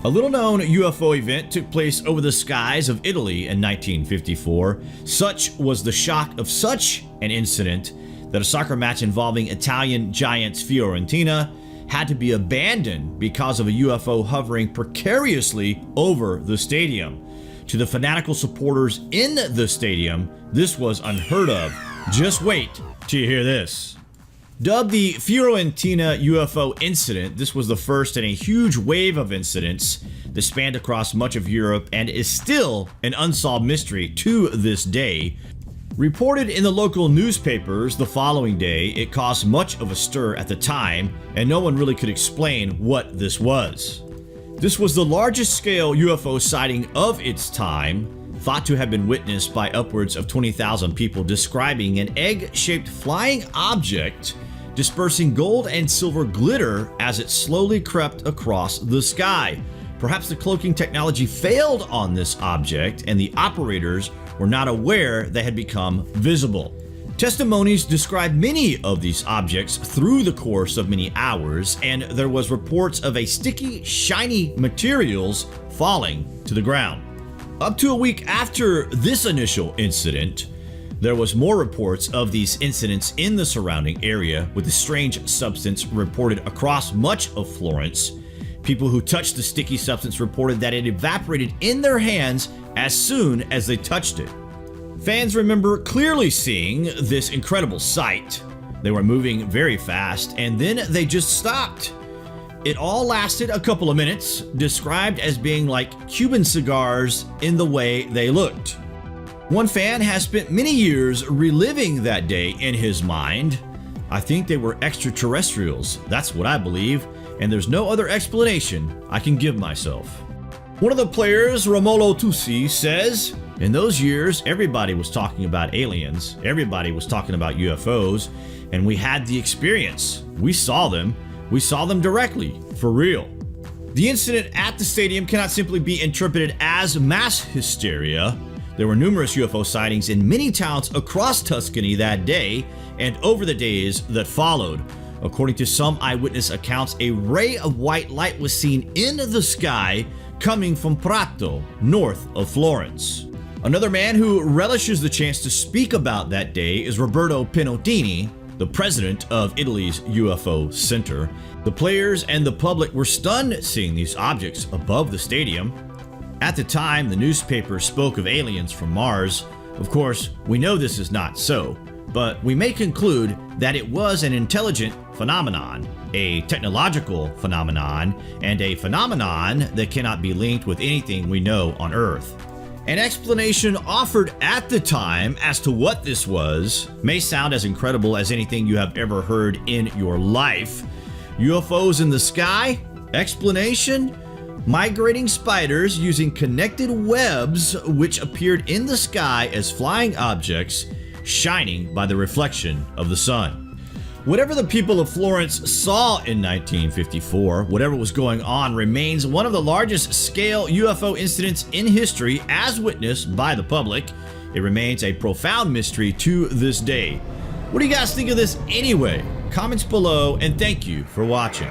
A little-known UFO event took place over the skies of Italy in 1954. Such was the shock of such an incident that a soccer match involving Italian giants Fiorentina had to be abandoned because of a UFO hovering precariously over the stadium. To the fanatical supporters in the stadium, this was unheard of. Just wait till you hear this. Dubbed the Fiorentina UFO incident, this was the first in a huge wave of incidents that spanned across much of Europe and is still an unsolved mystery to this day. Reported in the local newspapers the following day, it caused much of a stir at the time, and no one really could explain what this was. This was the largest scale UFO sighting of its time, thought to have been witnessed by upwards of 20,000 people, describing an egg-shaped flying object dispersing gold and silver glitter as it slowly crept across the sky. Perhaps the cloaking technology failed on this object and the operators were not aware they had become visible. Testimonies described many of these objects through the course of many hours, and there was reports of a sticky, shiny materials falling to the ground. Up to a week after this initial incident, there was more reports of these incidents in the surrounding area, with the strange substance reported across much of Florence. People who touched the sticky substance reported that it evaporated in their hands as soon as they touched it. Fans remember clearly seeing this incredible sight. They were moving very fast, and then they just stopped. It all lasted a couple of minutes, described as being like Cuban cigars in the way they looked. One fan has spent many years reliving that day in his mind. I think they were extraterrestrials. That's what I believe, and there's no other explanation I can give myself. One of the players, Romolo Tusi, says, in those years, everybody was talking about aliens, everybody was talking about UFOs, and we had the experience. We saw them directly, for real. The incident at the stadium cannot simply be interpreted as mass hysteria. There were numerous UFO sightings in many towns across Tuscany that day and over the days that followed. According to some eyewitness accounts, a ray of white light was seen in the sky coming from Prato, north of Florence. Another man who relishes the chance to speak about that day is Roberto Pinottini, the president of Italy's UFO Center. The players and the public were stunned seeing these objects above the stadium. At the time, the newspaper spoke of aliens from Mars. Of course, we know this is not so, but we may conclude that it was an intelligent phenomenon, a technological phenomenon, and a phenomenon that cannot be linked with anything we know on Earth. An explanation offered at the time as to what this was may sound as incredible as anything you have ever heard in your life. UFOs in the sky? Explanation? Migrating spiders using connected webs which appeared in the sky as flying objects, shining by the reflection of the sun. Whatever the people of Florence saw in 1954, whatever was going on remains one of the largest scale UFO incidents in history as witnessed by the public. It remains a profound mystery to this day. What do you guys think of this anyway? Comments below, and thank you for watching.